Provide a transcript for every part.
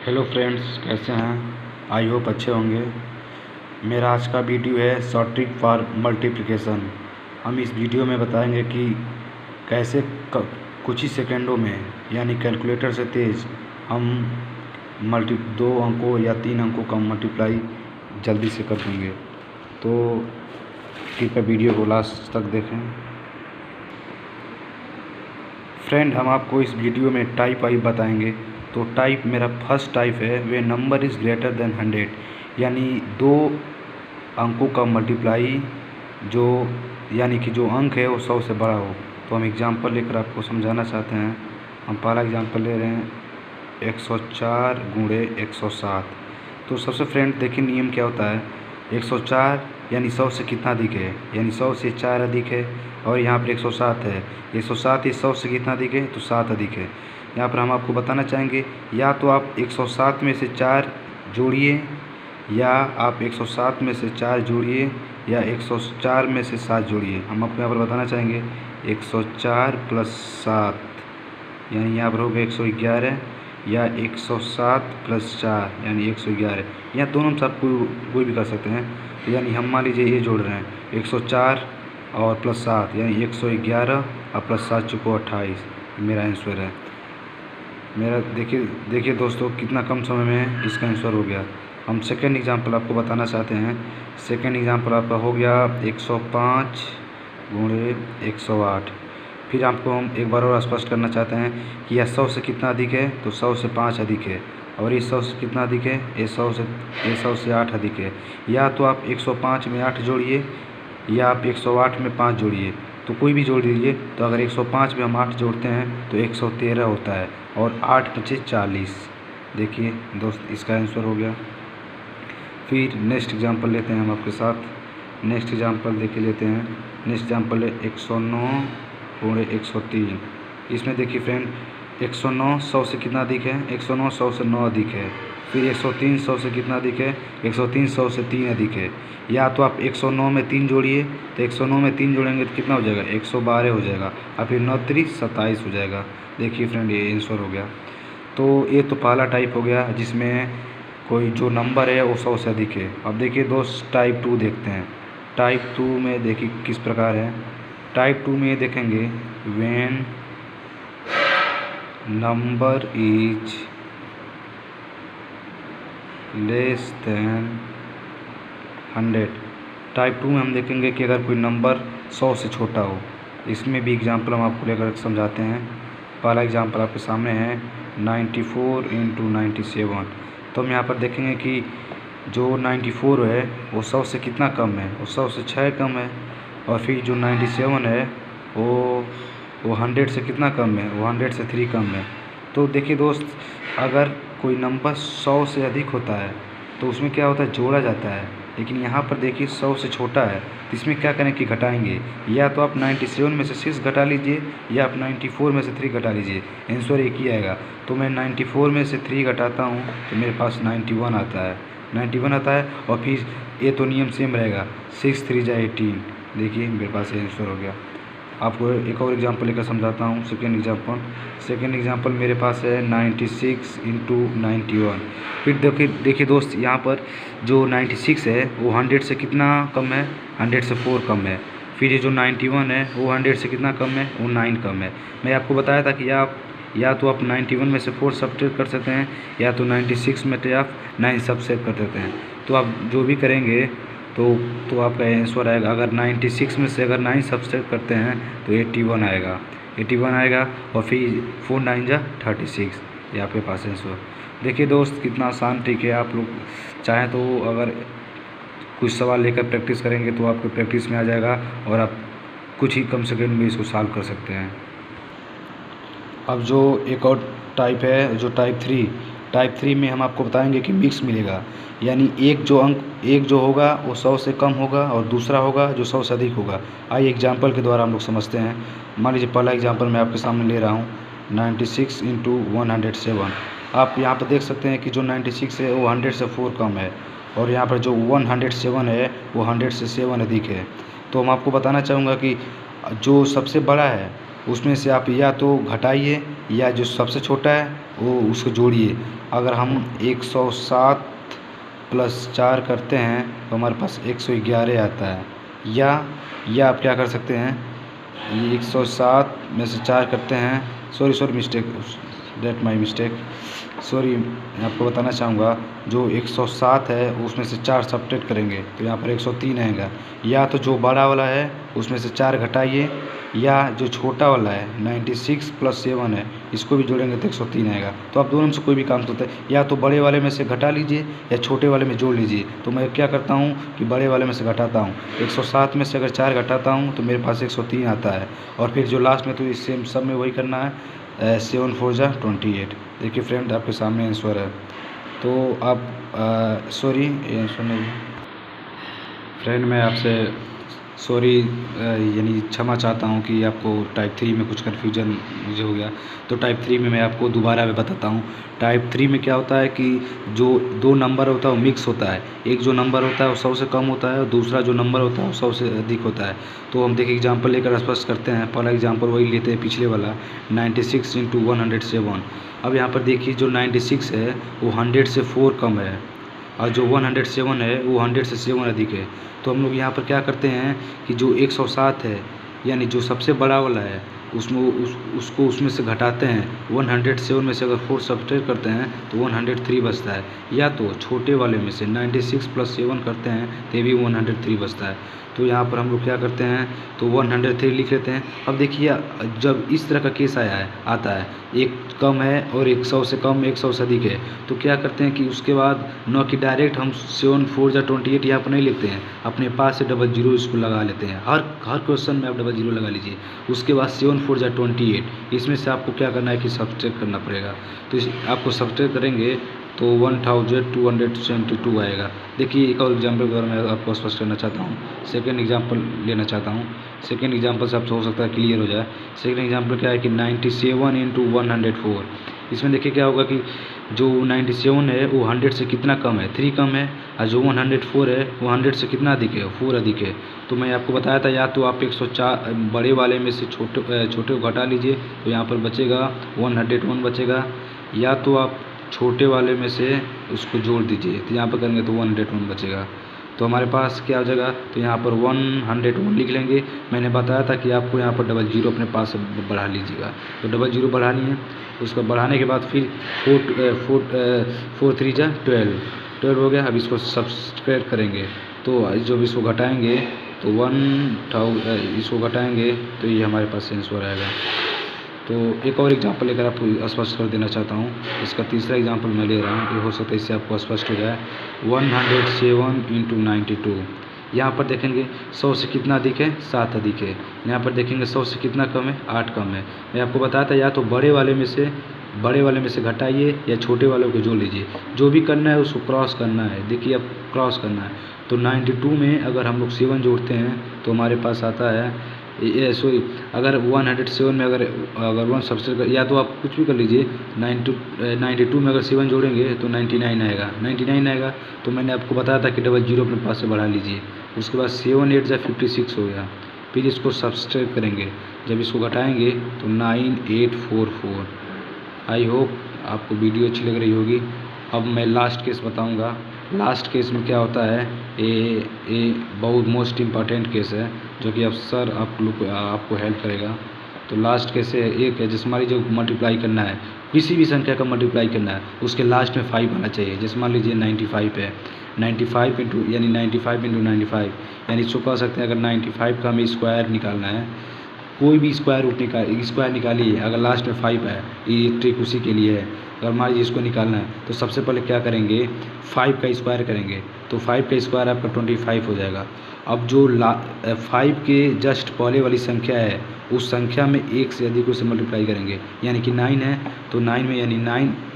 Hello friends, कैसे हैं? I hope अच्छे होंगे। मेरा आज का वीडियो है शॉर्ट ट्रिक फॉर मल्टीप्लिकेशन। हम इस वीडियो में बताएंगे कि कैसे कुछ ही सेकंडों में यानी कैलकुलेटर से तेज़ हम दो अंकों या तीन अंकों का मल्टीप्लाई जल्दी से कर देंगे। तो कृपया वीडियो को लास्ट तक देखें। फ्रेंड, हम आपको इस वीडियो में टाइप वाइज बताएंगे। तो टाइप मेरा फर्स्ट टाइप है वे नंबर इज़ ग्रेटर देन 100, यानी दो अंकों का मल्टीप्लाई यानी कि जो अंक है वो 100 से बड़ा हो। तो हम एग्जांपल लेकर आपको समझाना चाहते हैं। हम पहला एग्जांपल ले रहे हैं 104 गुणे 107। तो सबसे फ्रेंड देखिए नियम क्या होता है। 104 यानी 100 से कितना अधिक है, यानी 100 से 4 अधिक है। और यहाँ पर 107 है, 107 ही 100 से कितना अधिक है, तो 7 अधिक है। यहाँ पर हम आपको बताना चाहेंगे या तो आप 107 में से 4 जोड़िए, या आप 107 में से 4 जोड़िए, या 104 में से 7 जोड़िए। हम आपको यहाँ पर बताना चाहेंगे 104 प्लस 7 यानी यहाँ पर होगा 111, या 107 प्लस 4 यानी 111। यहाँ दोनों में से आप कोई भी कर सकते हैं। तो यानी हम मान लीजिए ये जोड़ रहे हैं 104 और प्लस 7 यानी 111 और प्लस 7 चुको 28। मेरा आंसर है। मेरा देखिए दोस्तों कितना कम समय में इसका आंसर हो गया। हम सेकेंड एग्जांपल आपको बताना चाहते हैं। सेकेंड एग्जांपल आपका हो गया 105 गुणे 108। फिर आपको हम एक बार और स्पष्ट करना चाहते हैं कि यह 100 से कितना अधिक है, तो 100 से 5 अधिक है। और ये 100 से कितना अधिक है, ये 100 से 8 अधिक है। या तो आप 105 में 8 जोड़िए, या आप 108 में 5 जोड़िए, तो कोई भी जोड़ दीजिए। तो अगर 105 में हम 8 जोड़ते हैं तो 113 होता है, और 8 × 5 = 40। देखिए दोस्त इसका आंसर हो गया। फिर नेक्स्ट एग्जांपल लेते हैं हम आपके साथ। नेक्स्ट एग्जांपल देखिए लेते हैं। नेक्स्ट एग्जांपल है 109 गुणे 103। इसमें देखिए फ्रेंड 109 100 से कितना अधिक है, 109 100 से 9 अधिक है। फिर 103 100 से कितना अधिक है, 103 100 से 3 अधिक है। या तो आप 109 में 3 जोड़िए, तो 109 में 3 जोड़ेंगे तो कितना हो जाएगा, 112 हो जाएगा। और फिर 9 × 3 = 27 हो जाएगा। देखिए फ्रेंड ये आंसर हो गया। तो ये तो पहला टाइप हो गया जिसमें कोई जो नंबर है वो 100 से अधिक है। अब देखिए दोस्त टाइप 2 देखते हैं। टाइप 2 में देखिए किस प्रकार है। टाइप 2 में देखेंगे when number is less than 100। Type 2 में हम देखेंगे कि अगर कोई नंबर 100 से छोटा हो। इसमें भी एग्जांपल हम आपको लेकर समझाते हैं। पहला एग्जांपल आपके सामने है 94 × 97। तो हम यहाँ पर देखेंगे कि जो 94 है वो 100 से कितना कम है, वो 100 से 6 कम है। और फिर जो 97 है वो 100 से कितना कम है, वो 100 से 3 कम है। तो देखिए दोस्त अगर कोई नंबर 100 से अधिक होता है तो उसमें क्या होता है, जोड़ा जाता है। लेकिन यहाँ पर देखिए 100 से छोटा है, तो इसमें क्या करें कि घटाएंगे। या तो आप 97 में से 6 घटा लीजिए, या आप 94 में से 3 घटा लीजिए, आंसर एक ही आएगा। तो मैं 94 में से 3 घटाता हूँ तो मेरे पास 91 आता है। 91 आता है। और फिर ये तो नियम सेम रहेगा, 6 × 3 = 18। देखिए मेरे पास ये आंसर हो गया। आपको एक और एग्जांपल लेकर समझाता हूँ। सेकेंड एग्जांपल मेरे पास है 96 × 91। फिर देखिए दोस्त यहाँ पर जो 96 है वो 100 से कितना कम है, 100 से 4 कम है। फिर ये जो 91 है वो 100 से कितना कम है, वो 9 कम है। मैं आपको बताया था कि आप या तो आप 91 में से 4 सब्ट्रैक्ट कर सकते हैं, या तो 96 में से आप 9 सब्ट्रैक्ट कर देते हैं। तो आप जो भी करेंगे तो आपका आंसर आएगा। अगर 96 में से अगर 9 सब्ट्रैक्ट करते हैं तो 81 आएगा। 81 आएगा। और फिर 4 × 9 = 36। ये आपके पास आंसर। देखिए दोस्त कितना आसान ट्रिक है। आप लोग चाहें तो अगर कुछ सवाल लेकर प्रैक्टिस करेंगे तो आपको प्रैक्टिस में आ जाएगा, और आप कुछ ही कम सेकंड में इसको सॉल्व कर सकते हैं। अब जो एक और टाइप है जो टाइप 3 में हम आपको बताएंगे कि मिक्स मिलेगा। यानी एक जो होगा वो 100 से कम होगा, और दूसरा होगा जो 100 से अधिक होगा। आइए एग्जांपल के द्वारा हम लोग समझते हैं। मान लीजिए पहला एग्जांपल मैं आपके सामने ले रहा हूँ 96 × 107। आप यहाँ पर देख सकते हैं कि जो 96 है वो 100 से 4 कम है, और यहाँ पर जो 107 है वो 100 से 7 अधिक है। तो हम आपको बताना चाहूँगा कि जो सबसे बड़ा है उसमें से आप या तो घटाइए या जो सबसे छोटा है वो उसको जोड़िए। अगर हम 107 + 4 करते हैं तो हमारे पास 111 आता है। या आप क्या कर सकते हैं, 107 में से 4 करते हैं, sorry mistake, that my mistake, sorry. मैं आपको बताना चाहूँगा जो 107 है उसमें से 4 सब्ट्रैक्ट करेंगे तो यहाँ पर 103 आएगा। या तो जो बड़ा वाला है उसमें से 4 घटाइए, या जो छोटा वाला है 96 + 7 है इसको भी जोड़ेंगे तो 103 आएगा। तो आप दोनों में से कोई भी काम करते हैं, या तो बड़े वाले में से घटा लीजिए या छोटे वाले में जोड़ लीजिए। तो मैं क्या करता हूँ कि बड़े वाले में से घटाता हूँ, 107 में से अगर 4 घटाता हूँ तो मेरे पास 103 आता है। और फिर जो लास्ट में तो इस सेम सब में वही करना है, 7 × 4 = 28। देखिए फ्रेंड आपके सामने आंसर है। तो आप सॉरी आंसर नहीं फ्रेंड, मैं आपसे सॉरी यानी क्षमा चाहता हूँ कि आपको टाइप 3 में कुछ कन्फ्यूजन मुझे हो गया। तो टाइप 3 में मैं आपको दोबारा बताता हूँ। टाइप 3 में क्या होता है कि जो 2 नंबर होता है वो मिक्स होता है। एक जो नंबर होता है वो 100 से कम होता है और दूसरा जो नंबर होता है वो 100 से अधिक होता है। तो हम देखिए एग्जांपल लेकर स्पष्ट करते हैं। पहला एग्जांपल वही लेते हैं पिछले वाला, 96 × 107। अब यहाँ पर देखिए जो 96 है वो 100 से 4 कम है और जो 107 है वो 100 से 7 अधिक है। तो हम लोग यहाँ पर क्या करते हैं कि जो 107 है यानी जो सबसे बड़ा वाला है उसको उसमें से घटाते हैं। 107 में से अगर 4 सब्ट्रैक्ट करते हैं तो 103 बचता है। या तो छोटे वाले में से 96 + 7 करते हैं तो भी 103 बचता है। तो यहाँ पर हम लोग क्या करते हैं तो 103 लिख लेते हैं। अब देखिए जब इस तरह का केस आता है, एक कम है और 100 से कम 100 से अधिक है, तो क्या करते हैं कि उसके बाद न कि डायरेक्ट हम 7 × 4 = 28 यहाँ पर नहीं लिखते हैं, अपने पास से 00 इसको लगा लेते हैं। हर क्वेश्चन में आप 00 लगा लीजिए। उसके बाद 7 × 4 = 28, इसमें से आपको क्या करना है कि सब्ट्रैक्ट करना पड़ेगा। तो आपको सब्ट्रैक्ट करेंगे तो 1272 आएगा। देखिए एक और एग्जाम्पल के बारे में आपको स्पष्ट करना चाहता हूँ। सेकेंड एग्जाम्पल लेना चाहता हूँ। सेकेंड एग्जाम्पल से आपसे हो सकता है क्लियर हो जाए। सेकेंड एग्जाम्पल क्या है कि 97 × 104। इसमें देखिए क्या होगा कि जो 97 है वो 100 से कितना कम है, 3 कम है, और जो 104 है वो 100 से कितना अधिक है, 4 अधिक है। तो मैं आपको बताया था या तो आप 104 बड़े वाले में से छोटे को घटा लीजिए तो यहाँ पर बचेगा 101 बचेगा, या तो आप छोटे वाले में से उसको जोड़ दीजिए तो यहाँ पर करेंगे तो 101 बचेगा। तो हमारे पास क्या हो जाएगा, तो यहाँ पर 101 लिख लेंगे। मैंने बताया था कि आपको यहाँ पर 00 अपने पास से बढ़ा लीजिएगा, तो 00 बढ़ा लिए। उसको बढ़ाने के बाद फिर 4 3 = 12 हो गया। अब इसको सब्ट्रैक्ट करेंगे तो जब इसको घटाएंगे तो 1000 इसको घटाएंगे तो ये हमारे पास आंसर आएगा। तो एक और एग्जांपल लेकर आपको स्पष्ट कर देना चाहता हूँ। इसका तीसरा एग्जांपल मैं ले रहा हूँ, ये हो सकता है इससे आपको स्पष्ट हो जाए। 107 × 92। यहाँ पर देखेंगे 100 से कितना अधिक है, 7 अधिक है। यहाँ पर देखेंगे 100 से कितना कम है, 8 कम है। मैं आपको बताया था या तो बड़े वाले में से घटाइए या छोटे वाले को जोड़ लीजिए। जो भी करना है उसको क्रॉस करना है। देखिए अब क्रॉस करना है तो 92 में अगर हम लोग 7 जोड़ते हैं तो हमारे पास आता है सॉरी, अगर 107 में अगर 1 सब्ट्रैक्ट, या तो आप कुछ भी कर लीजिए, 92 में अगर 7 जोड़ेंगे तो 99 आएगा। 99 आएगा तो मैंने आपको बताया था कि 00 अपने पास से बढ़ा लीजिए। उसके बाद 7 8 = 56 हो गया। फिर इसको सब्ट्रैक्ट करेंगे, जब इसको घटाएंगे तो 9844। आई होप आपको वीडियो अच्छी लग रही होगी। अब मैं लास्ट केस बताऊंगा। लास्ट केस में क्या होता है, ये बहुत मोस्ट इम्पॉर्टेंट केस है जो कि अक्सर आपको हेल्प करेगा। तो लास्ट केस है एक है, जैसे मान लीजिए मल्टीप्लाई करना है, किसी भी संख्या का मल्टीप्लाई करना है, उसके लास्ट में 5 आना चाहिए। जैसे मान लीजिए 95 है, 95 × 95 यानी इसको कह सकते हैं अगर 95 का हमें स्क्वायर निकालना है, कोई भी स्क्वायर निकालिए, अगर लास्ट में 5 है, ये ट्रिक उसी के लिए है। अगर मान लीजिए इसको निकालना है तो सबसे पहले क्या करेंगे, 5 का स्क्वायर करेंगे तो 5 का स्क्वायर आपका 25 हो जाएगा। अब जो 5 के जस्ट पहले वाली संख्या है उस संख्या में 1 से अधिक उसे मल्टीप्लाई करेंगे, यानी कि 9 है तो 9 में यानी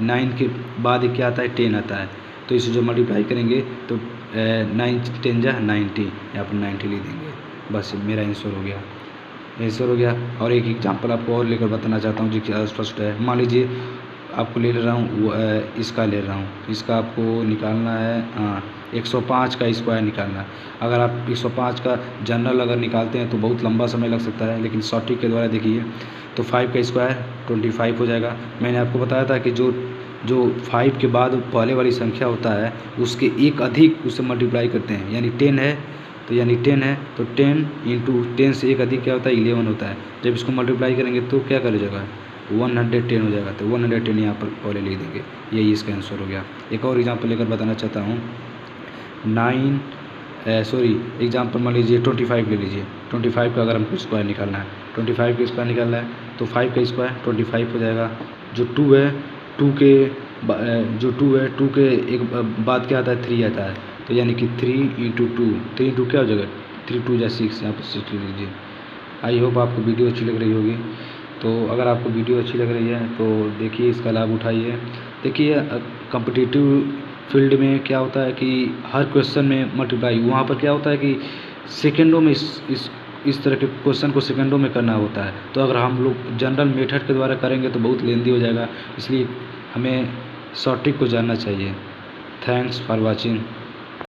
9 के बाद क्या आता है, 10 आता है। तो इसे जो मल्टीप्लाई करेंगे तो 9 × 10 = 90, यहाँ पर 90 लिख देंगे। बस मेरा आंसर हो गया। और एक एग्जांपल आपको और लेकर बताना चाहता हूँ जो कि स्पष्ट है। मान लीजिए आपको ले रहा हूँ इसका ले रहा हूँ। इसका आपको निकालना है 105 का स्क्वायर निकालना है। अगर आप 105 का जनरल अगर निकालते हैं तो बहुत लंबा समय लग सकता है, लेकिन सॉर्टिंग के द्वारा देखिए तो 5 का स्क्वायर 25 हो जाएगा। मैंने आपको बताया था कि जो 5 के बाद पहले वाली संख्या होता है उसके एक अधिक उससे मल्टीप्लाई करते हैं, यानी 10 है तो 10 इंटू 10 से एक अधिक क्या होता है 11 होता है। जब इसको मल्टीप्लाई करेंगे तो क्या कर जाएगा 110 हो जाएगा, तो 110 यहाँ पर पहले लिख देंगे। यही इसका आंसर हो गया। एक और एग्जाम्पल लेकर बताना चाहता हूँ। एग्जाम्पल मान लीजिए 25 ले लीजिए। 25 का अगर हमको स्क्वायर निकालना है, 25 का स्क्वायर निकालना है तो 5 का स्क्वायर 25 हो जाएगा। जो 2 है 2 के एक बाद क्या आता है 3 आता है, तो यानी कि 3 इंटू 2 क्या हो जाएगा 3 2 6, यहाँ पर 6 लिख लीजिए। आई होप आपको वीडियो अच्छी लग रही होगी। तो अगर आपको वीडियो अच्छी लग रही है तो देखिए इसका लाभ उठाइए। देखिए कॉम्पिटिटिव फील्ड में क्या होता है कि हर क्वेश्चन में मल्टीप्लाई, वहाँ पर क्या होता है कि सेकंडों में इस तरह के क्वेश्चन को सेकंडों में करना होता है। तो अगर हम लोग जनरल मेथड के द्वारा करेंगे तो बहुत लेंदी हो जाएगा, इसलिए हमें शॉर्ट ट्रिक को जानना चाहिए। Thanks for watching.